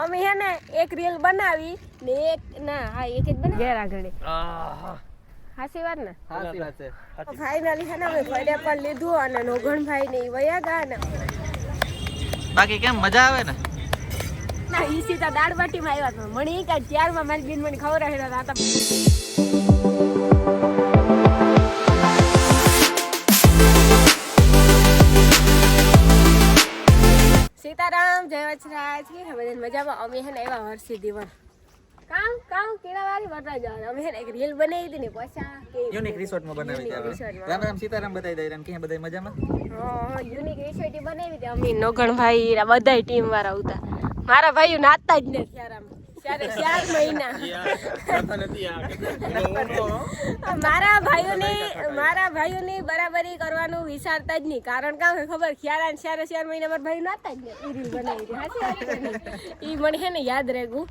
અમે હે ને એક રીલ બનાવી ને એક ના હા એક જ બનાવી ઘેર આગળ હાસી વાત ને હાસી વાત છે ફાઇનલી હે ને અમે ફળિયા પર લીધું અને નોગણભાઈ ને વયા ગયા ને બાકી કેમ મજા આવે ને ના ઈ સીધા દાળ બાટીમાં આવ્યા હતા મને ઈ કાંઈ ત્યારમાં મારી બેન મને ખવડાવ્યા હતા સીતારામ જય વચરાજ કે બધાને મજામાં અમે હે ને એવા હરસી દીવન કામ કેળા વાળી વરરા જવાનું અમે હે ને એક રીલ બનાવી હતી ને પછા કે યુનિક રિસોર્ટ માં બનાવી હતી રામ રામ સીતારામ બતાવી દઈ રામ કે બધા મજામાં હા યુનિક રિસોર્ટ બનાવી હતી અમે નોગણભાઈ બધાય ટીમ વાળા હતા મારા ભાઈઓ નાતા જ નથી યાર આમ 4 મહિના મારા ભાઈઓની બરાબરી કરવાનું વિચારતા જ નહીં કારણ કે ખબર ખ્યાલ 4 મહિના મારા ભાઈ નાતા જ નહીં રીલ બનાવી હતી હાચી ઈ મને હે ને યાદ રહેગું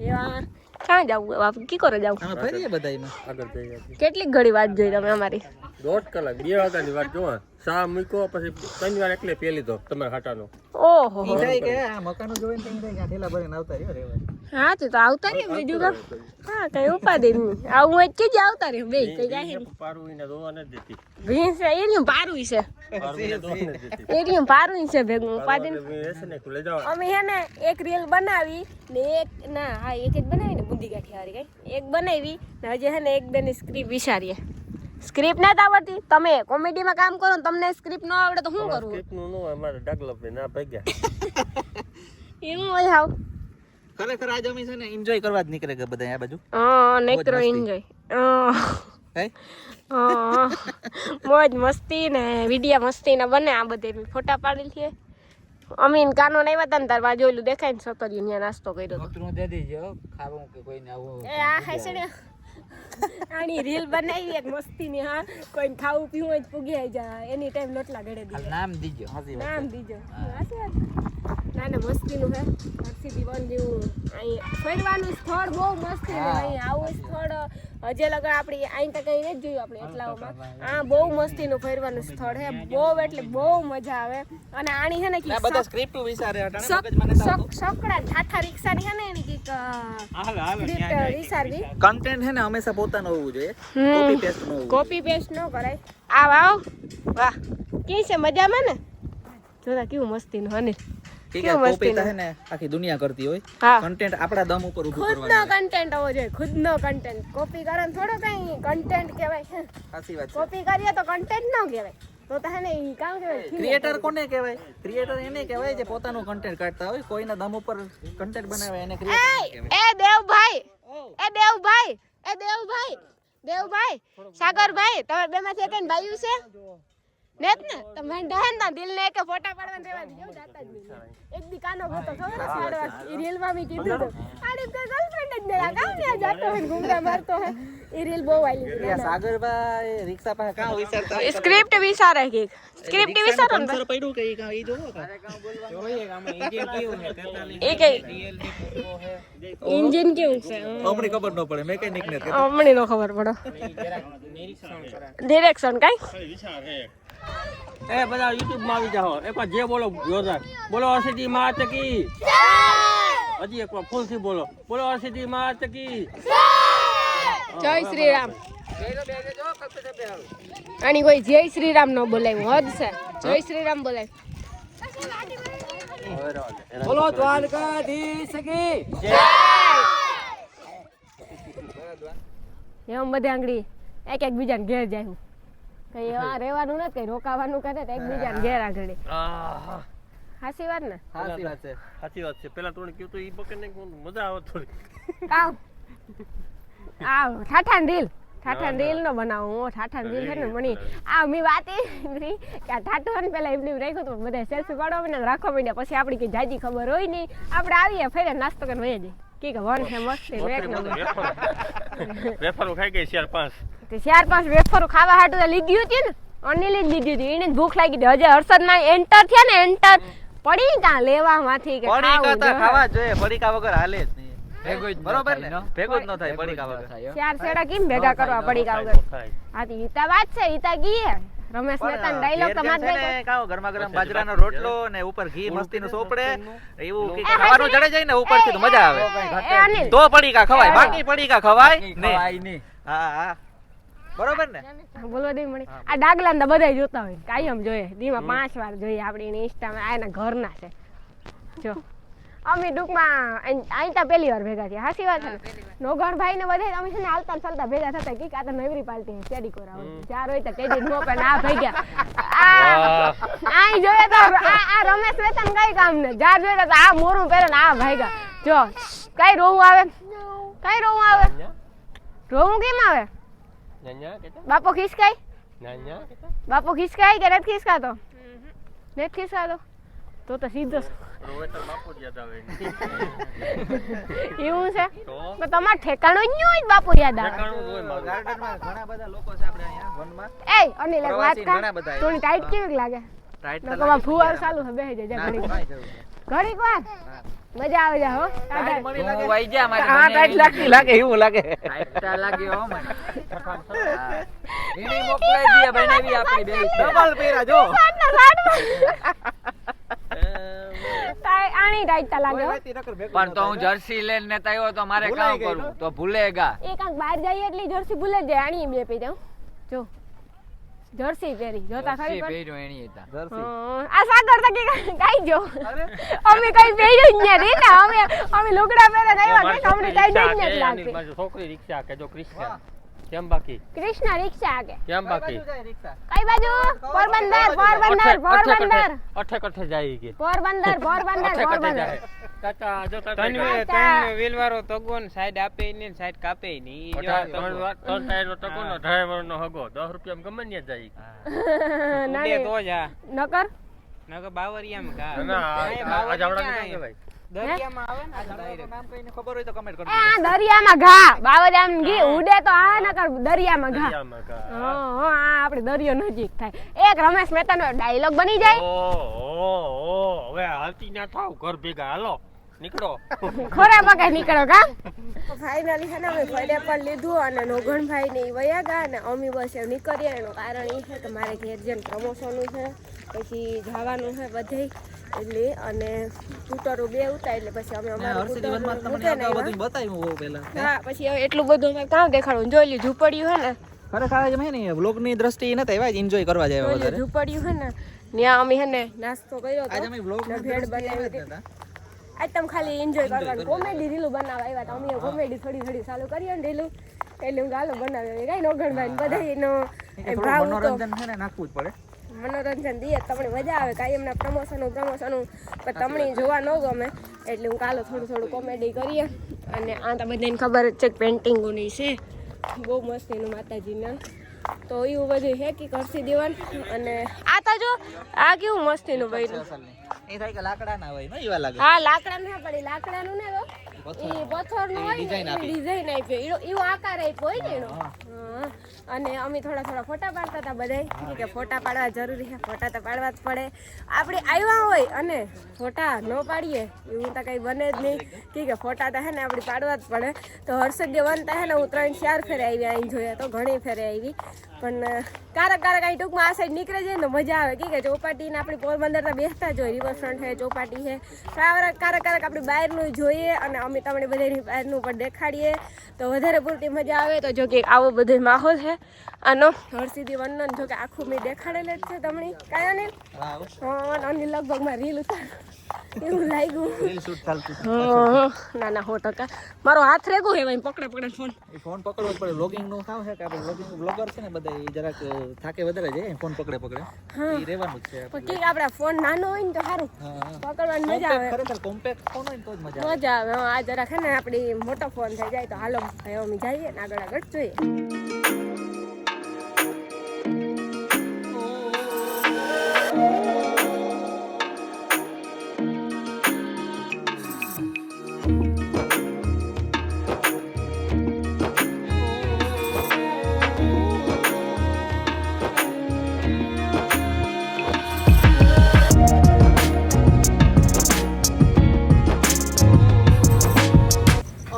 એવા ક્યાં જાવું આપ કી કરે જાવું અમે ફરીએ બધાયમાં આગળ જઈએ કેટલી ઘડી વાત જોઈ તમે અમારી 1.5 કલાક 2 વાગ્યાની વાત જોવા સા મૂકો પછી 3 વાર એકલે પી લીધો તમારા હાટાનો ઓહો ઈ થાય કે આ મકાનો જોઈને તઈ થાય કે આ ઠેલા ભરીને આવતા રહ્યો રેવા હા તો આવતા રે બીજું કામ હા કઈ ઉપાધિ નહીં આવું જ કે જ આવતા રે બે કઈ જાય પારું એને રોવા ન દેતી ભીંસ એનું પારું છે એનું પારું છે ભેગું ઉપાધિ એસને ખુલે જાવ અમે હે ને એક રીલ બનાવી ને એક ના હા એક જ બનાવી ને બુંદી ગાંઠી વાળી કઈ એક બનાવી ને હજી હે ને એક બેની સ્ક્રિપ્ટ વિચારીએ સ્ક્રિપ્ટ નથી આવડતી તમે કોમેડીમાં કામ કરો ને તમને સ્ક્રિપ્ટ ન આવડે તો શું કરવું સ્ક્રિપ્ટ નું નો અમારે ડગલપ ના ભાગ્યા એવું હોય હાવ ખરેખર આજ અમે છે ને એન્જોય કરવા જ નીકળે ગયા બધા આ બાજુ નેક્રો એન્જોય હે મોજ મસ્તી ને વિડિયા મસ્તી ને બને આ બધે ફોટા પાડેલ છે અમીન કાનો નહીં હતા ને તાર બાજુ ઓલું દેખાય ને સકરિયું ત્યાં નાસ્તો કર્યો હતો કૂતરું દે દીજો ખાવું કે કોઈને આવું એ આ હશે ને આની રીલ બનાવી એક મસ્તી ની હા કોઈને ખાવું પીવું હોય પૂગી જાય એની ટાઈમ લોટલા ગળે દીધા નામ દીજો હાસી વાત નામ દીજો હાચી વાત ના ના મસ્તીનું હે હરસી દીવાન જેવું અહીં ફરવાનું સ્થળ બહુ મસ્ત છે અહીં આવું સ્થળ હજે લગા આપણી અહીં તો કંઈ નથી જોયું આપણે એટલાઓમાં આ બહુ મસ્તીનું ફરવાનું સ્થળ હે બહુ એટલે બહુ મજા આવે અને આની હે ને કે બધા સ્ક્રિપ્ટ વિચારે અટાણે મગજમાં નથી આવતું સકડા ઠાઠા રિક્ષાની હે ને એની કઈક સ્ક્રિપ્ટ વિચારવી કન્ટેન્ટ હે ને હંમેશા પોતાનું હોવું જોઈએ કોપી પેસ્ટ ન હોવું કોપી પેસ્ટ ન કરાય આવ વાહ કે છે મજામાં ને જોતા કેવું મસ્તીનું હને ઠીક છે કોપી તો હે ને આખી દુનિયા કરતી હોય કન્ટેન્ટ આપણા દમ ઉપર ઊભું કરવાનું ખુદનો કન્ટેન્ટ હોવો જોઈએ ખુદનો કન્ટેન્ટ કોપી કરે થોડો કઈ કન્ટેન્ટ કહેવાય છે સાચી વાત છે કોપી કરીએ તો કન્ટેન્ટ ન કહેવાય તો હે ને ઈ કામ કહેવાય ક્રિએટર કોને કહેવાય ક્રિએટર એને કહેવાય જે પોતાનું કન્ટેન્ટ કાઢતા હોય કોઈના દમ ઉપર કન્ટેન્ટ બનાવે એને ક્રિએટર કહેવાય એ દેવભાઈ સાગરભાઈ તમે બેમાંથી એકને બાયું છે નેત ને તમે ડહેન ના દિલ ને કે ફોટા પાડવાને રહેવા દીજો જાતા જ નહીં એક દી કાનો ગયો ખબર છે આડવા ઈ રીલ માં મી કીધું તો આડી તો ગર્લફ્રેન્ડ જ નહી કામ ને જાતો હે ઘૂમરા મારતો હે ઈ રીલ બહુ આલી એ સાગરભાઈ રિક્ષા પાસે કાં વિચારતા હોય સ્ક્રિપ્ટ વિચારે કે સ્ક્રિપ્ટ વિચારો ને પંચર પડ્યું કે ઈ કાં ઈ જોવો કા જોઈએ કે આમાં એન્જિન કેવું છે 43 એ કે રિયલ ની પૂરો છે એન્જિન કેવું છે અમને ખબર ન પડે મેકેનિક ને અમને નો ખબર પડે ડિરેક્શન કાઈ વિચાર હે એ બધા YouTube માં આવી જાઓ એકવાર જે બોલો જોરદાર બોલો હરસિદ્ધિ માત કી જય હજી એકવાર ફૂલ થી બોલો હરસિદ્ધિ માત કી જય શ્રી રામ આની કોઈ જય શ્રી રામ નો બોલાવ્યું હદ છે જય શ્રી રામ બોલાવ્યું બોલો દ્વારકાધીશ કી જય એમ બધે આંગળી એક બીજાને ઘેર જાય કઈ એવા રહેવાનું નથી કઈ રોકાવાનું કરે તો એકબીજાને ઘેર આગળ હાસી વાત ને સાચી વાત છે પેલા થોડી કીધું તો ઈ બકે ને મજા આવે થોડી આવ ઠાઠાન રીલ નો બનાવું હું ઠાઠાન રીલ છે ને મણી આ મી વાત એ કે આ ઠાઠું પેલા એમની રાખ્યું તો બધા સેલ્ફી પાડવા મને રાખવા માંડ્યા પછી આપણી કઈ જાજી ખબર હોય નહીં આપણે આવીએ ફેરે નાસ્તો કરીને વહી જઈએ કે વન ફેમસ છે વેફરો ખાઈ ગઈ 4-5 તે 4-5 વેફરો ખાવા હાટું લીધી હતી ને અનિલ જ લીધી હતી એને ભૂખ લાગી હતી હજે હર્ષદ માં એન્ટર થયા ને એન્ટર પડી કા લેવા માંથી કે ખાવા જોઈએ પડીકા વગર હાલે જ નહીં બરોબર ને ભેગો જ ન થાય પડીકા વગર ચાર સેડા કેમ ભેગા કરવા પડીકા વગર હા તી ઈતા વાત છે ઈતા ગઈ રમેશ મહેતા ડાયલોગ તો માર ગઈ કાઓ ગરમા ગરમ બાજરાનો રોટલો ને ઉપર ઘી મસ્તીનું સોપડે એવું કે ખાવાનું ચડે જાય ને ઉપરથી તો મજા આવે એ અનિલ તો પડીકા ખવાય બાકી પડીકા ખવાય નહીં હા હા બરોબર ને બોલવા દે મને આ ડાગલા ને બધાય જોતા હોય કાયમ જોઈએ દીમાં 5 વાર જોઈએ આપણી ઇન્સ્ટામાં આના ઘરના છે જો અમે ટૂંકમાં આઈતા પહેલી વાર ભેગા થયા હાસી વાત છે નોગણભાઈ ને બધા અમે છે ને હાલતા ચાલતા ભેગા થતા કે આ તો નવરી પાલટી છે શેડી કોરાવ ચાર હોય તો તેજી નો પણ આ ભાઈ ગયા આ જોયે તો આ રમેશ વેતન કઈ કામ ને જા જોયે તો આ મોરું પહેરે ને આ ભાઈ ગયા જો કઈ રોવું આવે રોવું કેમ આવે બાપો ખિસકાય બાપો ખિસકાય કે નથી ખિસકાતો નથી ખિસકાતો તો સીધો એવું છે તો તમાર ઠેકાણું જ નહીં હોય બાપુ યાદ આવે ગાર્ડનમાં ઘણા બધા લોકો છે આપણે અહીંયા વનમાં એ અનિલ એક વાત કર થોડી ટાઈટ કેવી લાગે ટાઈટ તો કવા ફુવાર ચાલુ છે બેહી જાય ઘડીક વાર મજા આવે જા હો હું વાઈ જા મારી હા ટાઈટ લાગે એવું લાગે ટાઈટ લાગે હો મને એની મોકલાઈ દીયા બનાવી આપણી બે ડબલ પેરા જો આણી ટાઈટ લાગે પણ તો હું જર્સી લઈને નતા આવ્યો તો મારે કામ કરું તો ભૂલેગા એક આંક બહાર જઈએ એટલે જર્સી ભૂલે જાય આણી બે પી જાઉં જો જર્સી પહેરી જોતા ખરી પણ પહેર્યો એની હતા જર્સી આ સાગર તકે કાઈ જો અમે કઈ પહેર્યું જ નથી ને અમે લુગડા પહેરે આવ્યા કે અમને કાઈ જ નથી લાગતી છોકરી રિક્ષા કે જો કૃષ્ણ કેમ બાકી કૃષ્ણ રિક્ષા કે કેમ બાકી કઈ બાજુ પોરબંદર અઠે જાય કે પોરબંદર કાકા જો ત્રણ વ્હીલ વાળો તગો ને સાઈડ આપે ને સાઈડ કાપે ની ત્રણ ટાયર નો ટકો નો ડ્રાઈવર નો હગો 10 રૂપિયા ગમે ને જાય ઉડે તો જા નકર બાવરિયામાં કા ના આજ આવડા કેમ કે ભાઈ દરિયામાં આવે ને ડાયરેક્ટ નામ કઈને ખબર હોય તો કમેન્ટ કરજો આ દરિયામાં ઘા બાવજામ ઘી ઉડે તો આ નકર દરિયામાં ઘા હા આ આપણે દરિયો નજીક થાય એક રમેશ મહેતાનો ડાયલોગ બની જાય હવે હાલતી ના થાવ ઘર ભેગા હાલો નીકળો ખોરા પગે નીકળો કા ફાઇનલી છે ને અમે ફળે પણ લીધું અને નોગણભાઈ ને વયા ગયા અને અમે બસ નીકળીએ એનું કારણ એ છે કે મારે ઘેર જઈને પ્રમોશનનું છે પછી જવાનું છે બધે એટલે અને સ્કૂટરો બે ઉતા એટલે પછી અમે અમારું હર્ષદીવનમાં તમને આ બધું બતાવ્યું હું પહેલા હા પછી હવે એટલું બધું અમે કામ દેખાડું જોઈ લ્યું ઝૂંપડ્યું હે ને ખરેખર આજે મેં ને વ્લોગની દ્રષ્ટિએ નતા આવ્યા એન્જોય કરવા જાય વધારે ઝૂંપડ્યું હે ને ત્યાં અમે હે ને નાસ્તો કર્યો આજે હતો અમે વ્લોગની ભેળ દ્રષ્ટિએ બનાવી આવ્યા હતા આજ તમે ખાલી એન્જોય કરવાનું કોમેડી રીલું બનાવવા આવ્યા તો અમે કોમેડી થોડી ચાલુ કરીએ ને રીલું એટલે હું ગાલો બનાવી કઈ નોગણભાઈ બધા એનો ભાવ મનોરંજન છે ને નાખવું જ પડે મનોરંજન દઈએ તમને મજા આવે કાયમના પ્રમોશનો પણ તમને જોવા ન ગમે એટલે હું કાલો થોડું કોમેડી કરીએ અને આ તો બધાને ખબર જ છે કે પેન્ટિંગોની છે બહુ મસ્ત એનું માતાજીના તો એવું બધું હે કે કરસી દેવાનું અને આ તો જો આ કેવું મસ્તીનું બન્યું એ થાય કે લાકડા ના હોય ને એવા લાગે હા લાકડા ના પડી લાકડાનું ને તો એ પથ્થરનું હોય ને ડિઝાઇન આપ્યો એવો આકાર આપ્યો હોય ને એનો અને અમે થોડા ફોટા પાડતા હતા બધાય કે ફોટા પાડવા જરૂરી છે ફોટા તો પાડવા જ પડે આપણે આવ્યા હોય અને ફોટા ન પાડીએ એવું તો કંઈ બને જ નહીં કે ફોટા તો હે ને આપણે પાડવા જ પડે તો હર્ષદ વનતા હે ને હું 3-4 ફેરે આવી અહીં જોયા તો ઘણી ફેરે આવી પણ કારક અહીં ટૂંકમાં આ સાઈડ નીકળે જાય ને મજા આવે કે ચોપાટીને આપણે પોરબંદર તો બેસતા જ હોય રિવરફ્રન્ટ છે ચોપાટી છે કારક આપણે બહારનું જોઈએ અને અમે તમને બધાની બહારનું પણ દેખાડીએ તો વધારે પૂરતી મજા આવે તો જો કે આવો બધો માહોલ છે આનો હર્ષદી વનન જો કે આખું મેં દેખાડેલ જ છે તમને કાંઈ નહીં હા અને લગભગ માં રીલ ઉતાર એવું લાગ્યું રીલ શૂટ ચાલતું ના 100% મારો હાથ રેગો હે ભાઈ પકડે ફોન એ ફોન પકડવો જ પડે વ્લોગિંગ નું કામ છે કે આપણે વ્લોગિંગ બ્લોગર છે ને બધા એ જરાક થાકે વધારે જાય ફોન પકડે એ રહેવાનું જ છે પણ કે આપડા ફોન નાનો હોય ને તો સારું પકડવાની મજા આવે ખરેખર કોમ્પેક્ટ ફોન હોય ને તો જ મજા આવે આ જરાક હે ને આપણી મોટો ફોન થઈ જાય તો હાલો હવે અમે જઈએ ને આગળ જોઈએ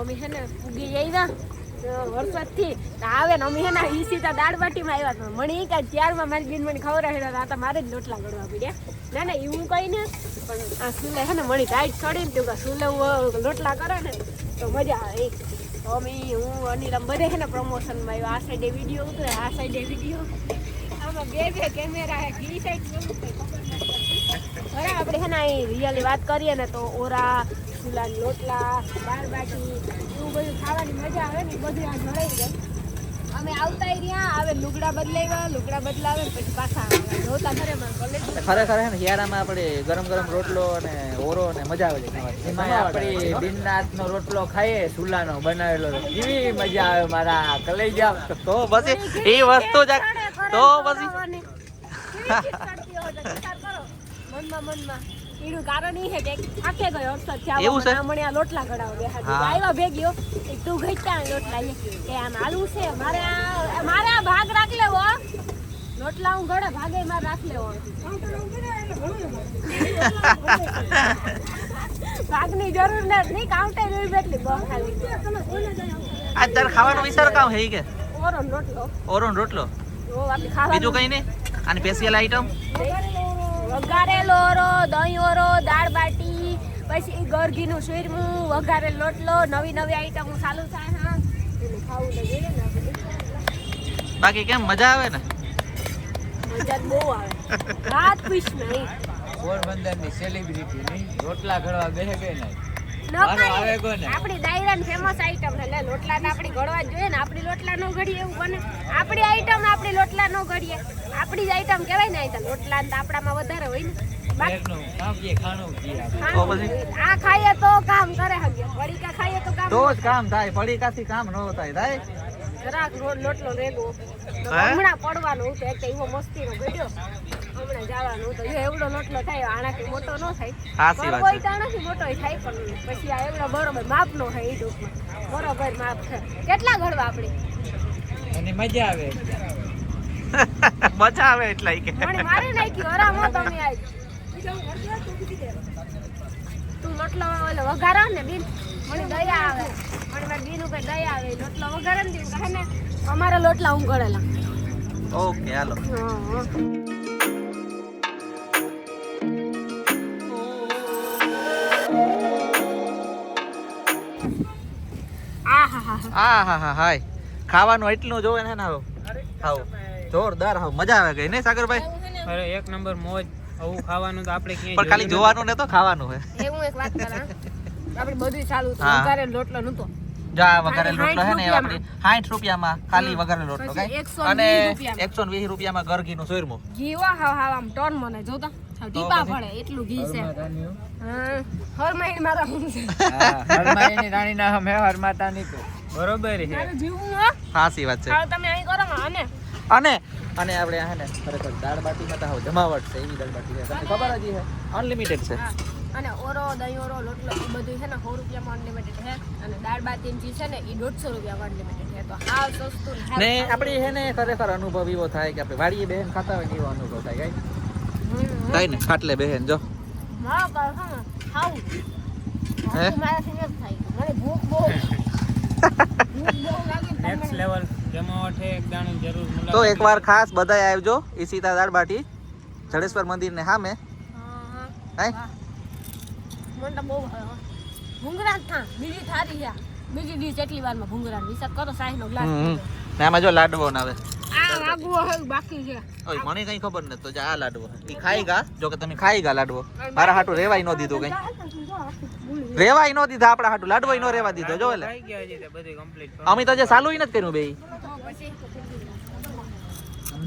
અમે હે ને ઉગી આવ્યા વર્ષોથી આવે ને અમે હે ને ઈ સીધા દાળ બાટીમાં આવ્યા હતા મને ઈ કાંઈ ત્યારમાં મારી બેન મને ખવડાવ્યા હતા મારે જ લોટલા ગળવા પડ્યા ના એવું કઈ ને પણ આ સુલે હે ને મણી ટાઈટ ચડી ને તું સુલે લોટલા કરે ને તો મજા આવે તો અમે હું અનિલ બધે હે ને પ્રમોશનમાં આવ્યો આ સાઈડે વિડીયો ઉતરે આ સાઈડે વિડીયો આમાં બે કેમેરા હે ઈ સાઈડ બરાબર આપણે હે ને રિયલી વાત કરીએ ને તો ઓરા સુલાની લોટલા દાળ બાટી એવું બધું ખાવાની મજા આવે ને બધું આ જળાઈ જાય અમે આવતા રહ્યા આવે લુગડા બદલાવે ને પછી પાછા જોતા ઘરે માં કોલેજ ખરેખર હે ને શિયાળામાં આપણે ગરમ ગરમ રોટલો અને ઓરો ને મજા આવે છે ખાવાની. એમાં આપણી બિનનાથનો રોટલો ખાઈએ ચૂલાનો બનાવેલો કેવી મજા આવે મારા કલેજા. તો પછી એ વસ્તુ જ તો પછી મનમાં એનું કારણ એ છે કે આખે ગયો અડસઠ છે એવું છે? હમણાં આ લોટલા ઘડાવ બેહાડી હા. આવ્યા ભેગ્યો તું ગઈ ત્યાં લોટલા લે કે આમ આલુ છે મારે આ ભાગ રાખ લેવો લોટલા હું ઘડે ભાગે મારે રાખ લેવો ભાગની જરૂર નથી કાઉન્ટર એવી બેટલી બહુ ખાલી આ તાર ખાવાનો વિચાર કામ હે કે ઓરો રોટલો ઓરો ને રોટલો ઓ આપણે ખાવાનું બીજું કઈ નહીં આની સ્પેશિયલ આઈટમ વઘારેલો ઓરો દહીં ઓરો દાળ બાટી પછી ગરગીનું શીરમું વઘારેલો લોટલો નવી આઈટમો ચાલુ થાય હા એને ખાવું તો જોઈએ ને આપણે. બાકી કેમ મજા આવે ને મજા જ બહુ આવે રાત ખુશ નહીં પોરબંદરની સેલિબ્રિટી નહીં રોટલા ઘડવા બેસે કે નહીં ન વારો આવે કરીએ. કોને? આપણી દાયરાની ફેમસ આઈટમ એટલે લોટલા ને આપણી ઘડવા જ જોઈએ ને આપણી લોટલા નો ઘડીએ એવું બને આપણી આઈટમ આપણી લોટલા નો ઘડીએ આપણી જ આઈટમ કહેવાય ને આ લોટલા ને આપણામાં વધારે હોય ને બાકી પેટનું કાપીએ, ખાણું પીએ આપણે. ખાવું પછી? જોઈએ. આ ખાઈએ તો કામ કરે હગે વડીકા ખાઈએ તો કામ તો જ કામ થાય પડીકાથી કામ ન થાય જરાક લોટલો રેગો હે? હમણાં પડવાનું હતું એક તો એવો મસ્તીનો ગયો હમણાં જવાનું હતું એવડો લોટલો થાય આનાથી મોટો ન થાય સાચી વાત કોઈ છે. તાણાથી મોટો થાય પણ પછી આ એવડો બરોબર માપનો થાય એ ટૂંકમાં બરોબર માપ છે કેટલા ઘડવા આપણે અને મજા આવે મજા આવે એટલે કે મને મારી નાખી હરામ હો તમે આજ તું લોટલો ઓલો વઘારો ને બીન મને દયા આવે મને મારી બીન ઉપર દયા આવે લોટલો વઘારે ને કહે ને અમારા લોટલા હું ઘડેલા ઓકે હાલો હા હા હાય ખાવાનું એટલું જોવે ને હાવ જોરદાર હાવ મજા આવે ગઈ નહીં સાગરભાઈ અરે એક નંબર મોજ આવું ખાવાનું તો આપણે ક્યાંય પણ ખાલી જોવાનું ને તો ખાવાનું હે એ હું એક વાત કરા આપણે બધું ચાલુ હતું હા. વઘારેલો લોટલો નતો જા વઘારેલો ખાલી રોટલો હે ને 60 આપણી 60 રૂપિયામાં ખાલી વઘારેલો રોટલો પછી કાંઈ 120 અને રૂપિયામાં. 120 રૂપિયામાં ગરગીનું સોરમું ઘી વા હાવ હાવ આમ ટોન મને જોતા હાવ ટીપા પડે એટલું ઘી છે હા હર મહિને મારા હું છે હરમાઈની રાણીના હમે હરમાતાની તો બરોબર છે મારું જીવું હો સાચી વાત છે હાવ તમે અહીં કરો માં અને અને આપણે આ હે ને ખરેખર દાળ બાટીમાં તો હાવ જમાવટ છે એવી દાળ બાટી છે તમને ખબર જ છે અનલિમિટેડ છે હા અને ઓરો દહીં ઓરો લોટલો એ બધું છે ને 100 રૂપિયામાં અનલિમિટેડ છે અને દાળ બાટી જે છે ને એ 150 રૂપિયામાં અનલિમિટેડ છે તો હાવ સસ્તું ને આપણી હે ને ખરેખર અનુભવ એવો થાય કે આપણે વાડીએ બેહેન ખાતા હોય ને એવો અનુભવ થાય કઈ ને ખાટલે બેહેન જો હા પર હા હાવ હે? મારાથી ન થાય મને ભૂખ બહુ ભૂખ બહુ લાગે ને નેક્સ્ટ લેવલ જમાવટ છે એક દાણું જરૂર તો મુલાકાત એકવાર ખાસ બધાય આવજો ઈશિતા દાળ બાટી જડેશ્વર મંદિર ને સામે હા હે હા મને તો બહુ ભાવે ભૂંગળા જ થા બીજી થારી છે બીજી ડીશ એટલી વારમાં ભૂંગળા વિચાર કરો સાહીનો ગ્લાસ ને આમાં જો લાડવો ને આવે આ વાગવો હવે બાકી છે ઓય મને કઈ ખબર નથી તો જા આ લાડવો ઈ ખાઈ ગા જો કે તમે ખાઈ ગા લાડવો મારા હાટુ રેવાય નો દીધું કઈ રેવાય નો દીધા આપડા હાટુ લાડવો નો રેવા દીધો જો એટલે થઈ ગયા છે તે બધું કમ્પ્લીટ અમે તો જે ચાલુ ય નથી કર્યું બે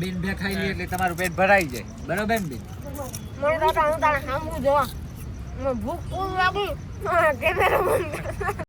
બીન બે ખાઈ લે એટલે તમારું પેટ ભરાઈ જાય બરોબર ને બીન મને તો હું તારા સામું જોવા ભૂખ બહુ લાગી કેમેરા બંધ